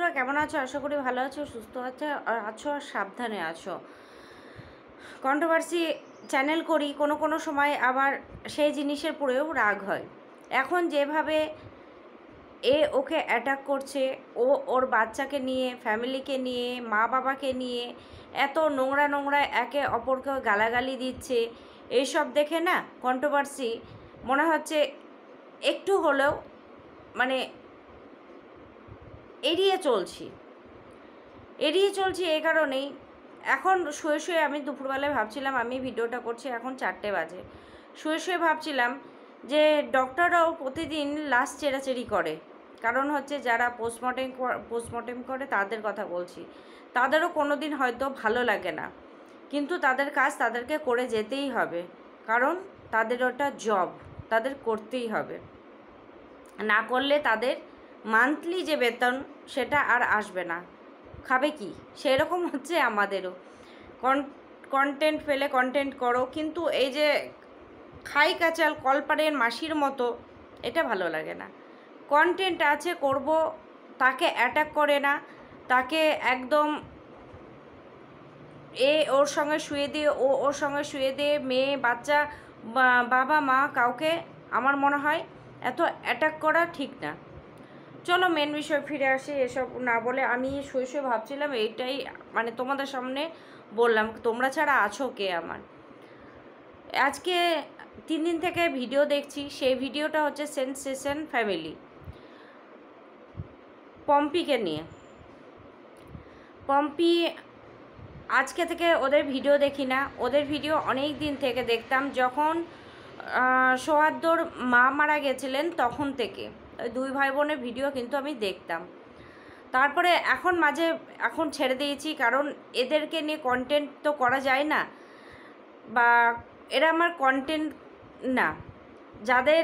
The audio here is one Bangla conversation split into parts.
তোমরা কেমন আছো? আশা করি ভালো আছো, সুস্থ আছো আর সাবধানে আছো। কন্ট্রোভার্সি চ্যানেল করি, কোনো সময় আবার সেই জিনিসের পরেও রাগ হয়। এখন যেভাবে ওকে অ্যাটাক করছে, ওর বাচ্চাকে নিয়ে, ফ্যামিলিকে নিয়ে, মা বাবাকে নিয়ে এত নোংরা একে অপরকে গালাগালি দিচ্ছে, এইসব দেখে না কন্ট্রোভার্সি মনে হচ্ছে একটু হলেও মানে এড়িয়ে চলছি এই কারণেই। এখন শুয়ে আমি দুপুরবেলায় ভাবছিলাম, আমি ভিডিওটা করছি এখন 4টে বাজে, শুয়ে ভাবছিলাম যে ডক্টররাও প্রতিদিন লাশ চেরাচেরি করে, কারণ হচ্ছে যারা পোস্টমর্টেম করে তাদের কথা বলছি, তাদেরও কোনো দিন হয়তো ভালো লাগে না, কিন্তু তাদের কাজ তাদেরকে করে যেতেই হবে, কারণ তাদের ওটা জব, তাদের করতেই হবে। না করলে তাদের মান্থলি যে বেতন সেটা আর আসবে না, খাবে কি? সেই রকম হচ্ছে আমাদেরও। কন্টেন্ট পেলে কন্টেন্ট করো, কিন্তু এই যে খাই কাচাল কলপাড়ের মাসির মতো, এটা ভালো লাগে না। কন্টেন্ট আছে করব, তাকে অ্যাটাক করে না, তাকে একদম ওর সঙ্গে শুয়ে দিয়ে ওর সঙ্গে শুয়ে দিয়ে মেয়ে বাচ্চা বাবা মা কাউকে আমার মনে হয় এত অ্যাটাক করা ঠিক না। চলো মেন বিষয় ফিরে আসি, এসব না বলে আমি শুয়ে ভাবছিলাম, এইটাই মানে তোমাদের সামনে বললাম, তোমরা ছাড়া আছো কে আমার। আজকে 3 দিন থেকে ভিডিও দেখছি, সেই ভিডিওটা হচ্ছে সেনসেশন ফ্যামিলি, পম্পিকে নিয়ে। পম্পি আজকে থেকে ওদের ভিডিও দেখি না, ওদের ভিডিও অনেক দিন থেকে দেখতাম, যখন সৌহার্দ্যর মা মারা গেছিলেন তখন থেকে দুই ভাই বোনের ভিডিও কিন্তু আমি দেখতাম। তারপরে এখন ছেড়ে দিয়েছি, কারণ এদেরকে নিয়ে কন্টেন্ট তো করা যায় না, বা এরা আমার কন্টেন্ট না। যাদের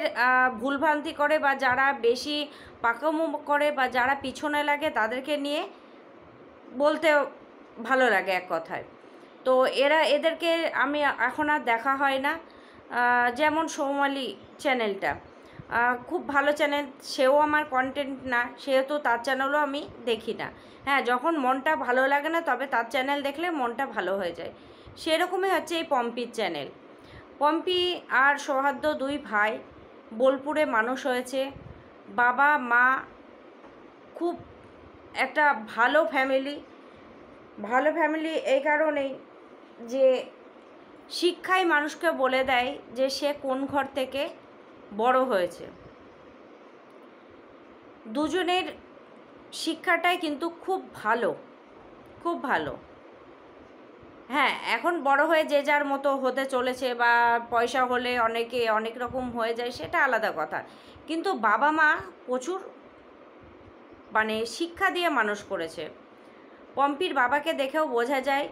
ভুলভ্রান্তি করে বা যারা বেশি পাকামো করে বা যারা পিছনে লাগে, তাদেরকে নিয়ে বলতে ভালো লাগে এক কথায়। তো এদেরকে আমি এখন আর দেখা হয় না। যেমন সৌমালি চ্যানেলটা খুব ভালো চ্যানেল, সেও আমার কন্টেন্ট না, সেহেতু তার চ্যানেলও আমি দেখি না। হ্যাঁ, যখন মনটা ভালো লাগে না তবে তার চ্যানেল দেখলে মনটা ভালো হয়ে যায়। সেরকমই হচ্ছে এই পম্পির চ্যানেল। পম্পি আর সৌহার্দ্য দুই ভাই বোলপুরে মানুষ হয়েছে, বাবা মা, খুব একটা ভালো ফ্যামিলি এই কারণেই যে শিক্ষাই মানুষকে বলে দেয় যে সে কোন ঘর থেকে বড় হয়েছে। দুজনের শিক্ষাটাই কিন্তু খুব ভালো। হ্যাঁ, এখন বড় হয়ে যে যার মতো হতে চলেছে, বা পয়সা হলে অনেকে অনেক রকম হয়ে যায়, সেটা আলাদা কথা, কিন্তু বাবা মা প্রচুর মানে শিক্ষা দিয়ে মানুষ করেছে। পম্পির বাবাকে দেখেও বোঝা যায়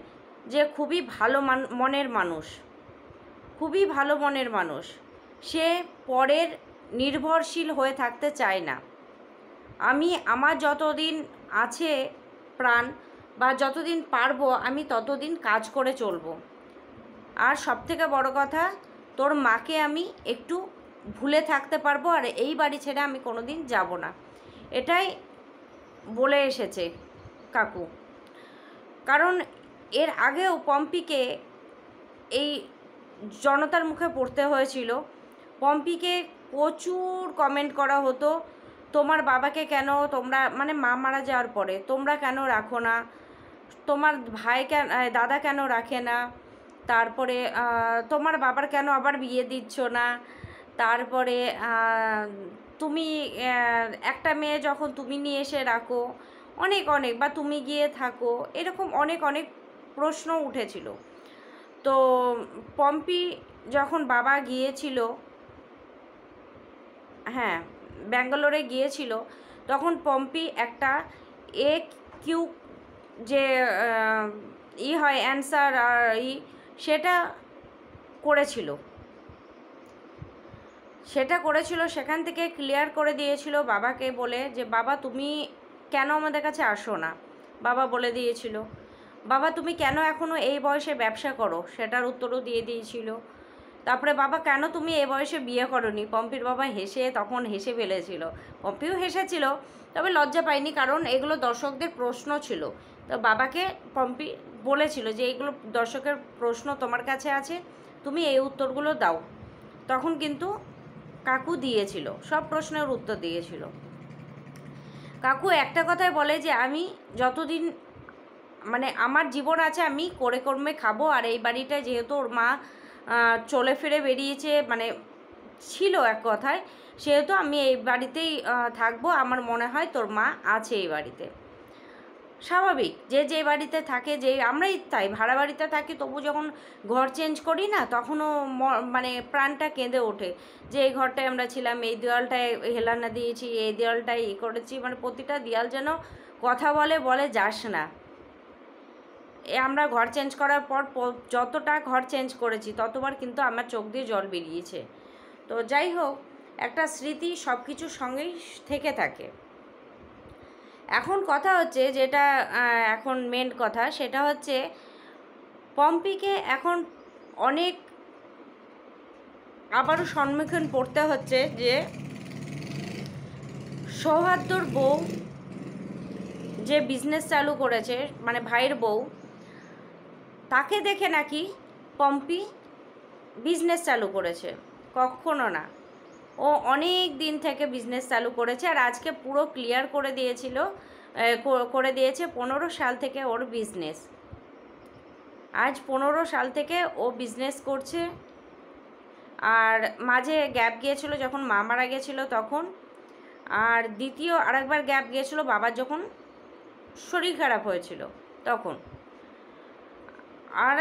যে খুবই ভালো মনের মানুষ, সে পরের নির্ভরশীল হয়ে থাকতে চায় না। আমার যতদিন আছে প্রাণ বা যতদিন পারবো আমি ততদিন কাজ করে চলবো। আর সবথেকে বড় কথা, তোর মাকে আমি একটু ভুলে থাকতে পারবো, আর এই বাড়ি ছেড়ে আমি কোনো দিন যাব না, এটাই বলে এসেছে কাকু। কারণ এর আগেও পম্পিকে এই জনতার মুখে পড়তে হয়েছিল। পম্পিকে প্রচুর কমেন্ট করা হতো, তোমার বাবাকে কেন তোমরা, মানে মা মারা যাওয়ার পরে তোমরা কেন রাখো না, তোমার দাদা কেন রাখে না, তারপরে তোমার বাবার কেন আবার বিয়ে দিচ্ছ না, তারপরে তুমি একটা মেয়ে যখন তুমি নিয়ে এসে রাখো, অনেক বা তুমি গিয়ে থাকো, এরকম অনেক প্রশ্ন উঠেছিল। তো পম্পি যখন বাবা গিয়েছিল, হ্যাঁ ব্যাঙ্গালোরে গিয়েছিল, তখন পম্পি একটা কিউ যে হয় অ্যান্সার আর সেটা করেছিল, সেখান থেকে ক্লিয়ার করে দিয়েছিল বাবাকে বলে যে বাবা তুমি কেন আমাদের কাছে আসো না। বাবা বলে দিয়েছিল, বাবা তুমি কেন এখনও এই বয়সে ব্যবসা করো, সেটার উত্তরও দিয়ে দিয়েছিল। তারপরে বাবা কেন তুমি এ বয়সে বিয়ে করনি, পম্পির বাবা তখন হেসে ফেলেছিল, পম্পিও হেসেছিল, তবে লজ্জা পাইনি, কারণ এগুলো দর্শকদের প্রশ্ন ছিল। তো বাবাকে পম্পি বলেছিল যে এইগুলো দর্শকের প্রশ্ন তোমার কাছে আছে, তুমি এই উত্তরগুলো দাও। তখন কিন্তু কাকু দিয়েছিল, সব প্রশ্নের উত্তর দিয়েছিল। কাকু একটা কথাই বলে যে আমি যতদিন মানে আমার জীবন আছে আমি করে কর্মে খাবো, আর এই বাড়িটায় যেহেতু ওর মা চলে ফিরে বেরিয়েছে, মানে ছিল এক কথায়, সেহেতু আমি এই বাড়িতেই থাকবো। আমার মনে হয় তোর মা আছে এই বাড়িতে। স্বাভাবিক, যে বাড়িতে থাকে, যে আমরাই তাই ভাড়া বাড়িতে থাকি, তবু যখন ঘর চেঞ্জ করি না, তখনও মানে প্রাণটা কেঁদে ওঠে যে এই ঘরটায় আমরা ছিলাম, এই দেওয়ালটায় হেলানা দিয়েছি, এই দেওয়ালটায় করেছি, মানে প্রতিটা দেওয়াল যেন কথা বলে যাস না। আমরা ঘর চেঞ্জ করার পর যতটা ঘর চেঞ্জ করেছি ততবার কিন্তু আমার চোখ দিয়ে জল বেরিয়েছে। তো যাই হোক, একটা স্মৃতি সব কিছুর সঙ্গেই থেকে থাকে। এখন কথা হচ্ছে যেটা এখন মেন কথা, সেটা হচ্ছে পম্পিকে এখন অনেক আবারও সম্মুখীন পড়তে হচ্ছে যে সৌহার্দ্যর বউ যে বিজনেস চালু করেছে, মানে ভাইয়ের বউ, তাকে দেখে নাকি পম্পি বিজনেস চালু করেছে। কখনো না, ও অনেক দিন থেকে বিজনেস চালু করেছে, আর আজকে পুরো ক্লিয়ার করে দিয়েছে 15 সাল থেকে ওর বিজনেস। আজ 15 সাল থেকে ও বিজনেস করছে। আর মাঝে গ্যাপ গিয়েছিল যখন মা মারা গেছিলো তখন, আর দ্বিতীয় আরেকবার গ্যাপ গিয়েছিল বাবার যখন শরীর খারাপ হয়েছিল তখন। আর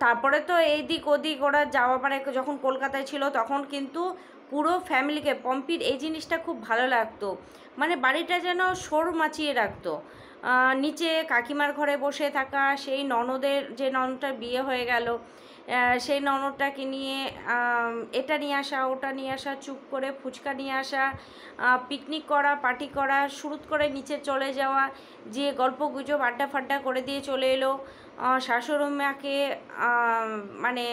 তারপরে তো এই দিক ওদিক ওরা যাওয়া, মানে যখন কলকাতায় ছিল তখন কিন্তু পুরো ফ্যামিলিকে, পম্পির এই জিনিসটা খুব ভালো লাগতো, মানে বাড়িটা যেন শোর মাচিয়ে রাখতো। নিচে কাকিমার ঘরে বসে থাকা, সেই ননদের যে ননদটার বিয়ে হয়ে গেল, সেই ননদটাকে নিয়ে এটা নিয়ে আসা, ওটা নিয়ে আসা, চুপ করে ফুচকা নিয়ে আসা, পিকনিক করা, পার্টি করা, শুরুত করে নিচে চলে যাওয়া, যে গল্প গুজব আড্ডা ফাড্ডা করে দিয়ে চলে এলো, শাশুড়িমাকে মানে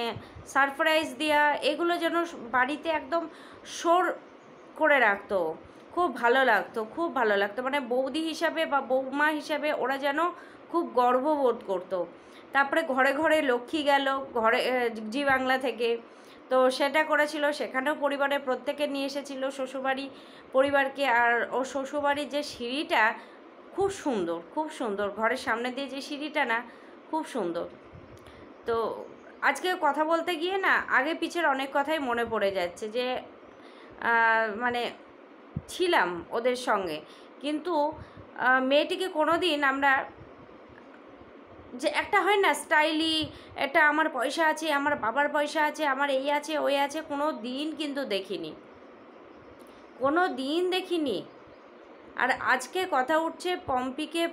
সারপ্রাইজ দেওয়া, এগুলো যেন বাড়িতে একদম শোর করে রাখতো। খুব ভালো লাগতো, খুব ভালো লাগতো, মানে বৌদি হিসাবে বা বৌমা হিসাবে ওরা যেন খুব গর্ববোধ করতো। তারপরে ঘরে ঘরে লক্ষ্মী গেল ঘরে জি বাংলা থেকে, তো সেটা করেছিল, সেখানেও পরিবারের প্রত্যেকে নিয়ে এসেছিলো শ্বশুরবাড়ি পরিবারকে। আর ও শ্বশুরবাড়ির যে সিঁড়িটা খুব সুন্দর, খুব সুন্দর, ঘরের সামনে দিয়ে যে সিঁড়িটা না, খুব সুন্দর। তো আজকে কথা বলতে গিয়ে না আগে পিছের অনেক কথাই মনে পড়ে যাচ্ছে, যে মানে ছিলাম ওদের সঙ্গে, কিন্তু মেয়েটিকে কোনো দিন আমরা, যে একটা হয় না স্টাইলি, এটা আমার পয়সা আছে, আমার বাবার পয়সা আছে, আমার এই আছে ওই আছে, কোনো দিন কিন্তু দেখিনি, কোনো দিন দেখিনি। আর আজকে কথা উঠছে পম্পিকে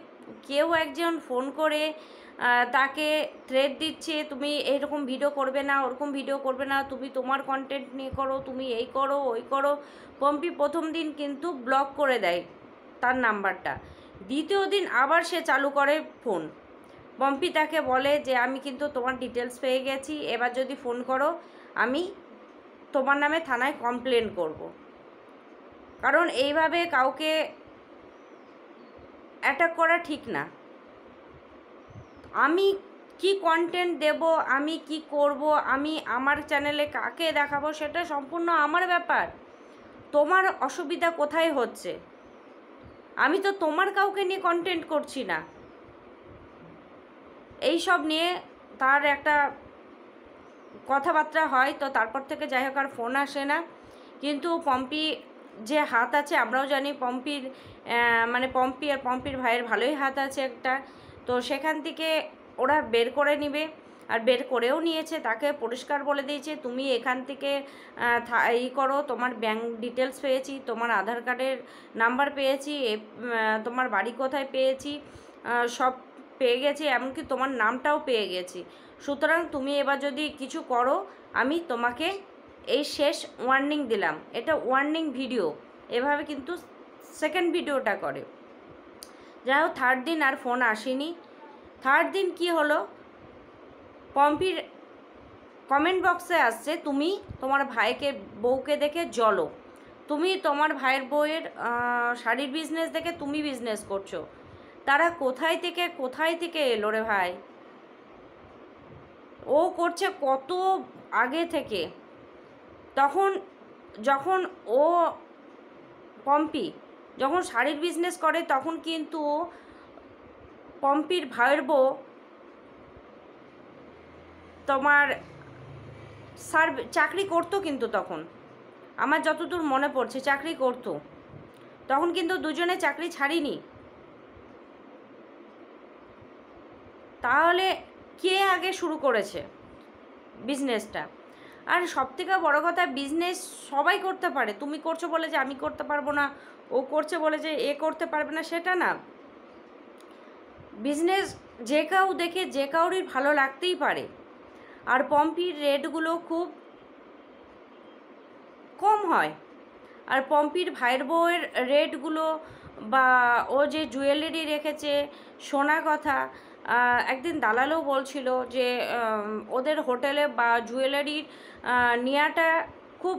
কেউ একজন ফোন করে তাকে থ্রেট দিচ্ছে, তুমি এরকম ভিডিও করবে না, ওরকম ভিডিও করবে না, তুমি তোমার কন্টেন্ট নিয়ে করো, তুমি এই করো ওই করো। পম্পি প্রথম দিন কিন্তু ব্লক করে দেয় তার নাম্বারটা, দ্বিতীয় দিন আবার সে চালু করে ফোন। পম্পি তাকে বলে যে আমি কিন্তু তোমার ডিটেলস পেয়ে গেছি, এবার যদি ফোন করো আমি তোমার নামে থানায় কমপ্লেন করব। কারণ এইভাবে কাউকে অ্যাটাক করা ঠিক না। আমি কি কন্টেন্ট দেব, আমি কি করব, আমি আমার চ্যানেলে কাকে দেখাবো, সেটা সম্পূর্ণ আমার ব্যাপার। তোমার অসুবিধা কোথায় হচ্ছে? আমি তো তোমার কাউকে নিয়ে কন্টেন্ট করছি না। এই সব নিয়ে তার একটা কথাবার্তা হয়, তো তারপর থেকে যাই হোক আর ফোন আসে না। কিন্তু পম্পি যে হাত আছে আমরাও জানি, পম্পির মানে পম্পি আর পম্পির ভাইয়ের ভালোই হাত আছে একটা, তো সেখান থেকে ওরা বের করে নিবে, আর বের করেও নিয়েছে। তাকে পরিষ্কার বলে দিয়েছে তুমি এখান থেকে করো, তোমার ব্যাঙ্ক ডিটেলস পেয়েছি, তোমার আধার কার্ডের নাম্বার পেয়েছি, তোমার বাড়ি কোথায় পেয়েছি, সব পেয়ে গেছি, এমনকি তোমার নামটাও পেয়ে গেছি। সুতরাং তুমি এবার যদি কিছু করো আমি তোমাকে এই শেষ ওয়ার্নিং দিলাম। এটা ওয়ার্নিং ভিডিও, এভাবে কিন্তু সেকেন্ড ভিডিওটা করে। যাই হোক, থার্ড দিন আর ফোন আসেনি। থার্ড দিন কি হলো, পম্পির কমেন্ট বক্সে আসছে তুমি তোমার ভাইকে বউকে দেখে জ্বলো, তুমি তোমার ভাইয়ের বউয়ের শাড়ির বিজনেস দেখে তুমি বিজনেস করছো। তারা কোথায় থেকে এলো রে ভাই? ও করছে কত আগে থেকে। যখন ও পম্পি যখন শাড়ির বিজনেস করে তখন কিন্তু পম্পির ভাইয়ের বউ তোমার চাকরি করতো, কিন্তু তখন আমার যতদূর মনে পড়ছে চাকরি করতো, তখন কিন্তু দুজনে চাকরি ছাড়িনি। তাহলে কে আগে শুরু করেছে বিজনেসটা? আর সবথেকে বড় কথা, বিজনেস সবাই করতে পারে। তুমি করছো বলে যে আমি করতে পারবো না, ও করছে বলে যে এ করতে পারবে না, সেটা না। বিজনেস যে কেউ দেখে যে কাউরই ভালো লাগতেই পারে। আর পম্পির রেটগুলো খুব কম হয়। আর পম্পির ভাইয়ের বউয়ের রেটগুলো বা ও যে জুয়েলারি রেখেছে, সোনা কথা, একদিন দালালও বলছিল যে ওদের হোটেলে বা জুয়েলারির নেওয়াটা খুব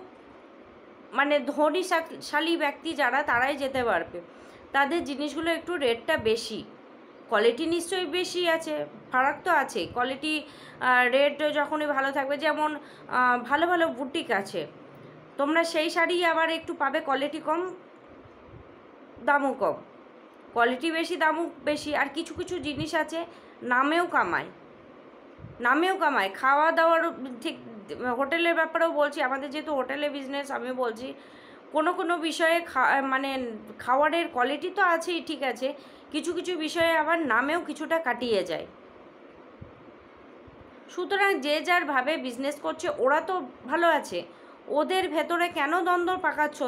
মানে ধনীশালী ব্যক্তি যারা, তারাই যেতে পারবে। তাদের জিনিসগুলো একটু রেটটা বেশি, কোয়ালিটি নিশ্চয়ই বেশি আছে, ফারাক তো আছে। কোয়ালিটি রেট যখনই ভালো থাকবে, যেমন ভালো ভালো বুটিক আছে, তোমরা সেই শাড়ি আবার একটু পাবে কোয়ালিটি কম, দামও কম। কোয়ালিটি বেশি, দামও বেশি। আর কিছু কিছু জিনিস আছে নামেও কামায়। খাওয়া দাওয়ার ঠিক, হোটেলের ব্যাপারেও বলছি, আমাদের যেহেতু হোটেলের বিজনেস, আমি বলছি কোনো বিষয়ে মানে খাবারের কোয়ালিটি তো আছেই, ঠিক আছে, কিছু কিছু বিষয়ে আবার নামেও কিছুটা কাটিয়ে যায়। সুতরাং যে যার ভাবে বিজনেস করছে, ওরা তো ভালো আছে। ওদের ভেতরে কেন দ্বন্দ্ব পাকাচ্ছ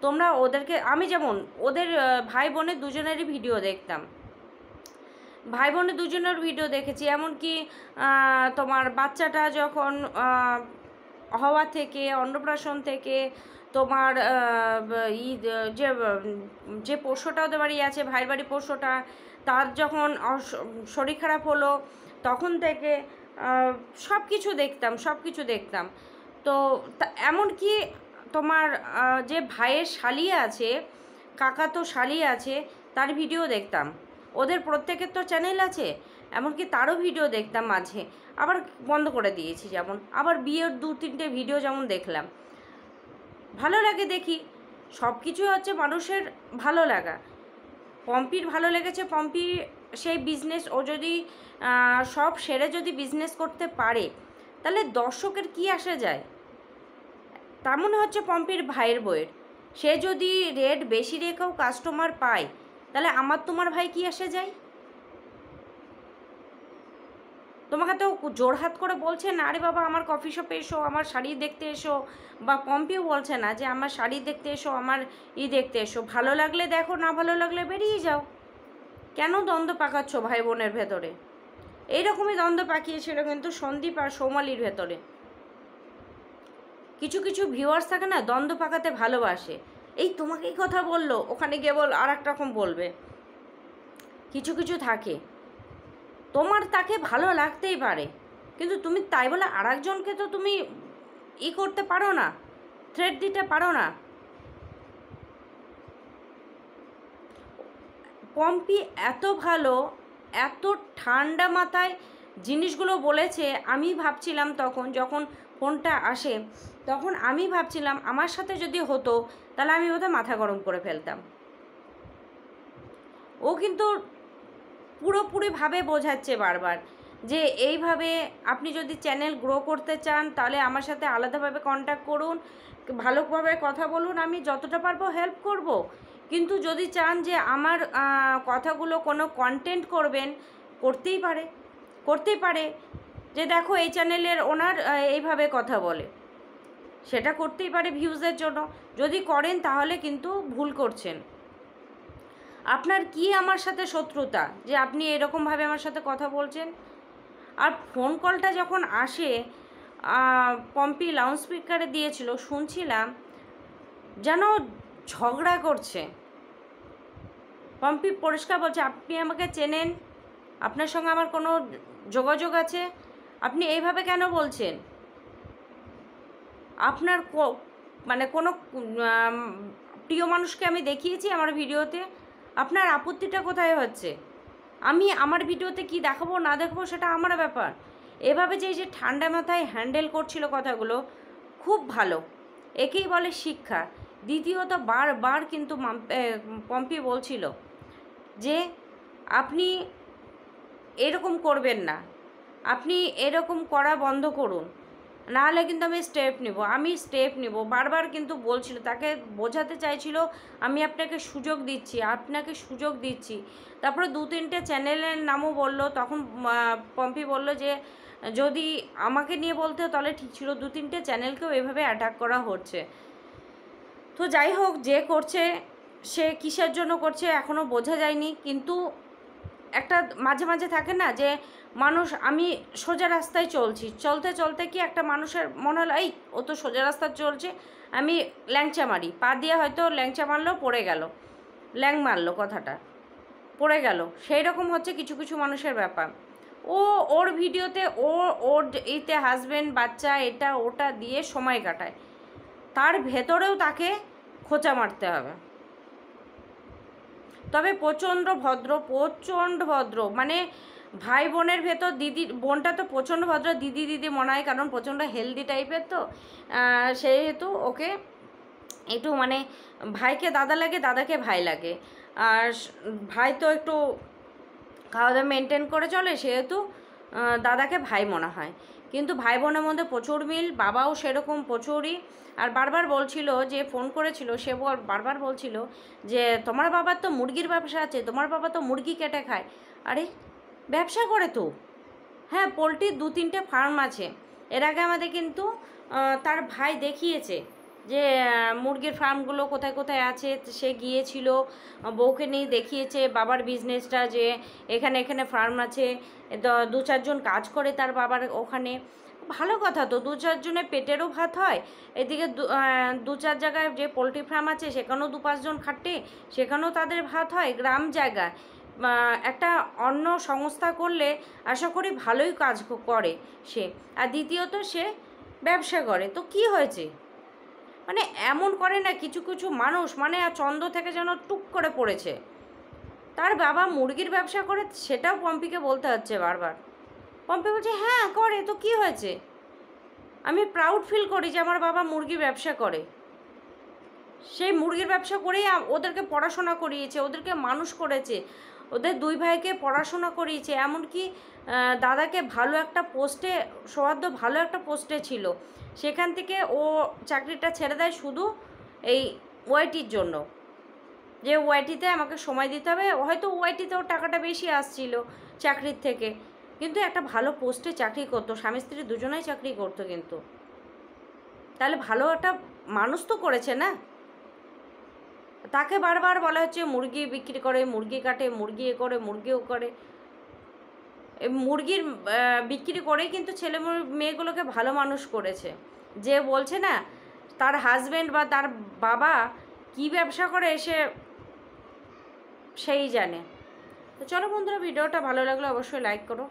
তোমরা ওদেরকে? আমি যেমন ওদের ভাই বোনের দুজনেরই ভিডিও দেখতাম, ভাই বোনের দুজনের ভিডিও দেখেছি। এমনকি তোমার বাচ্চাটা যখন হওয়া থেকে, অন্নপ্রাশন থেকে, তোমার যে পোষ্যটা ওদের বাড়ি আছে, ভাইয়ের বাড়ি পোষ্যটা, তার যখন শরীর খারাপ হলো, তখন থেকে সব কিছু দেখতাম। তো এমনকি তোমার যে ভাইয়ের শালি আছে, কাকাতো শালি আছে, তার ভিডিও দেখতাম। ওদের প্রত্যেকের তো চ্যানেল আছে, এমনকি তারও ভিডিও দেখতাম মাঝে, আবার বন্ধ করে দিয়েছি। যেমন আবার বিয়ের 2-3টে ভিডিও যেমন দেখলাম, ভালো লাগে দেখি। সব কিছুই হচ্ছে মানুষের ভালো লাগা। পম্পির ভালো লেগেছে, পম্পি সেই বিজনেস, ও যদি সব সেরে যদি বিজনেস করতে পারে, তাহলে দর্শকের কি আসে যায়? তার মনে হচ্ছে পম্পির ভাইয়ের বইয়ের, সে যদি রেট বেশি রেখেও কাস্টমার পায়, তাহলে আমার তোমার ভাই কি আসে যায়? তোমাকে তো জোরহাত করে বলছে না, আরে বাবা আমার কফি শপে এসো, আমার শাড়ি দেখতে এসো, বা পম্পিও বলছে না যে আমার শাড়ি দেখতে এসো, আমার দেখতে এসো। ভালো লাগলে দেখো, না ভালো লাগলে বেরিয়ে যাও। কেন দ্বন্দ্ব পাকাচ্ছ ভাই বোনের ভেতরে? এইরকমই দ্বন্দ্ব পাকিয়েছিল কিন্তু সন্দীপ আর সৌমালির ভেতরে। কিছু কিছু ভিউয়ার্স থাকে না, দ্বন্দ্ব পাকাতে ভালোবাসে। এই তোমাকেই কথা বললো, ওখানে গিয়ে আর এক রকম বলবে। কিছু কিছু থাকে, তোমার তাকে ভালো লাগতেই পারে, কিন্তু তুমি তাই বলে আর একজনকে তো তুমি করতে পারো না, থ্রেট দিতে পারো না। পম্পি এত ভালো, এত ঠান্ডা মাথায় জিনিসগুলো বলেছে। আমি ভাবছিলাম তখন যখন ফোনটা আসে, তখন আমি ভাবছিলাম আমার সাথে যদি হতো, তাহলে আমি বোধহয় মাথা গরম করে ফেলতাম। ও কিন্তু পুরোপুরিভাবে বোঝাচ্ছে বারবার যে এইভাবে আপনি যদি চ্যানেল গ্রো করতে চান, তাহলে আমার সাথে আলাদাভাবে কন্ট্যাক্ট করুন, ভালোভাবে কথা বলুন, আমি যতটা পারবো হেল্প করব। কিন্তু যদি চান যে আমার কথাগুলো কোনো কন্টেন্ট করবেন, করতেই পারে যে দেখো এই চ্যানেলের ওনার এইভাবে কথা বলে, সেটা করতেই পারে ভিউজের জন্য। যদি করেন তাহলে কিন্তু ভুল করছেন। আপনার কি আমার সাথে শত্রুতা যে আপনি এরকমভাবে আমার সাথে কথা বলছেন? আর ফোন কলটা যখন আসে, পম্পি লাউড স্পিকারে দিয়েছিল, শুনছিলাম যেন ঝগড়া করছে। পম্পি পরিষ্কার বলছে, আপনি আমাকে চেনেন, আপনার সঙ্গে আমার কোনো যোগাযোগ আছে, আপনি এইভাবে কেন বলছেন? আপনার মানে কোনো প্রিয় মানুষকে আমি দেখিয়েছি আমার ভিডিওতে, আপনার আপত্তিটা কোথায় হচ্ছে? আমি আমার ভিডিওতে কি দেখাবো না দেখাবো সেটা আমার ব্যাপার। এভাবে যে যে ঠান্ডা মাথায় হ্যান্ডেল করছিল কথাগুলো, খুব ভালো, একেই বলে শিক্ষা। দ্বিতীয়ত বারবার কিন্তু পম্পি বলছিল যে আপনি এরকম করবেন না, আপনি এরকম করা বন্ধ করুন, নাহলে কিন্তু আমি স্টেপ নিব বারবার কিন্তু বলছিল, তাকে বোঝাতে চাইছিল আমি আপনাকে সুযোগ দিচ্ছি। তারপরে 2-3টে চ্যানেলের নামও বললো। তখন পম্পি বলল যে যদি আমাকে নিয়ে বলতে তাহলে ঠিক ছিল, 2-3টে চ্যানেলকেও এভাবে অ্যাটাক করা হচ্ছে। তো যাই হোক, যে করছে সে কিসের জন্য করছে এখনও বোঝা যায়নি, কিন্তু একটা মাঝে মাঝে থাকে না যে মানুষ, আমি সোজা রাস্তায় চলছি, চলতে চলতে কি একটা মানুষের মনে হলো এই ও তো সোজা রাস্তায় চলছে, আমি ল্যাংচা মারি, পা দিয়ে হয়তো ল্যাংচা মারলো, পড়ে গেল, ল্যাং মারলো কথাটা, পড়ে গেল। সেই রকম হচ্ছে কিছু কিছু মানুষের ব্যাপার। ওর ভিডিওতে ওর এইতে হাজব্যান্ড বাচ্চা এটা ওটা দিয়ে সময় কাটায়, তার ভেতরেও তাকে খোঁচা মারতে হবে। তবে প্রচণ্ড ভদ্র, মানে ভাই বোনের ভেতর বোনটা তো প্রচণ্ড ভদ্র, দিদি মনে হয়, কারণ প্রচণ্ড হেলদি টাইপের, তো সেহেতু ওকে একটু মানে ভাইকে দাদা লাগে, দাদাকে ভাই লাগে। আর ভাই তো একটু খাওয়া দাওয়া মেনটেন করে চলে, সেহেতু দাদাকে ভাই মনে হয়। কিন্তু ভাই বোনের মধ্যে প্রচুর মিল, বাবাও সেরকম প্রচুরই। আর বারবার বলছিল, যে ফোন করেছিল সে বারবার বলছিল যে তোমার বাবার তো মুরগির ব্যবসা আছে, তোমার বাবা তো মুরগি কেটে খায়। আরে ব্যবসা করে তো, হ্যাঁ, পোলট্রির 2-3টে ফার্ম আছে। এর আগে আমাদের কিন্তু তার ভাই দেখিয়েছে যে মুরগির ফার্মগুলো কোথায় কোথায় আছে, সে গিয়েছিল, বউকে নিয়ে দেখিয়েছে বাবার বিজনেসটা, যে এখানে এখানে ফার্ম আছে, 2-4 জন কাজ করে তার বাবার ওখানে। ভালো কথা তো, 2-4 জনের পেটেরও ভাত হয়, এদিকে 2-4 জায়গায় যে পোলট্রি ফার্ম আছে সেখানেও 2-5 জন খাটে, সেখানেও তাদের ভাত হয়। গ্রাম জায়গায় একটা অন্য সংস্থা করলে আশা করি ভালোই কাজ করে সে। আর দ্বিতীয়ত সে ব্যবসা করে, তো কি হয়েছে? মানে এমন করে না কিছু কিছু মানুষ, মানে চন্দ্র থেকে যেন টুক করে পড়েছে। তার বাবা মুরগির ব্যবসা করে, সেটাও পম্পিকে বলতে হচ্ছে বারবার। পম্পি বলছে হ্যাঁ করে, তো কি হয়েছে? আমি প্রাউড ফিল করি যে আমার বাবা মুরগির ব্যবসা করে। সেই মুরগির ব্যবসা করেই ওদেরকে পড়াশোনা করিয়েছে, ওদেরকে মানুষ করেছে, ওদের 2 ভাইকে পড়াশোনা করিয়েছে, এমনকি দাদাকে ভালো একটা পোস্টে, সৌহার্দ্য ভালো একটা পোস্টে ছিল, সেখান থেকে ও চাকরিটা ছেড়ে দেয় শুধু এই ওয়াইটির জন্য, যে ওয়াইটিতে আমাকে সময় দিতে হবে। হয়তো ওয়াইটিতে ওর টাকাটা বেশি আসছিল চাকরির থেকে, কিন্তু একটা ভালো পোস্টে চাকরি করতো, স্বামী স্ত্রী দুজনেই চাকরি করতো, কিন্তু তাহলে ভালো একটা মানুষ তো করেছে না। তাকে বারবার বলা হচ্ছে মুরগি বিক্রি করে, মুরগি কাটে, মুরগি এ করে, মুরগিও করে। মুরগির বিক্রি করেই কিন্তু ছেলে মেয়েগুলোকে ভালো মানুষ করেছে। যে বলছে না তার হাজব্যান্ড বা তার বাবা কি ব্যবসা করে সেই জানে। তো চলো বন্ধুরা, ভিডিওটা ভালো লাগলে অবশ্যই লাইক করো।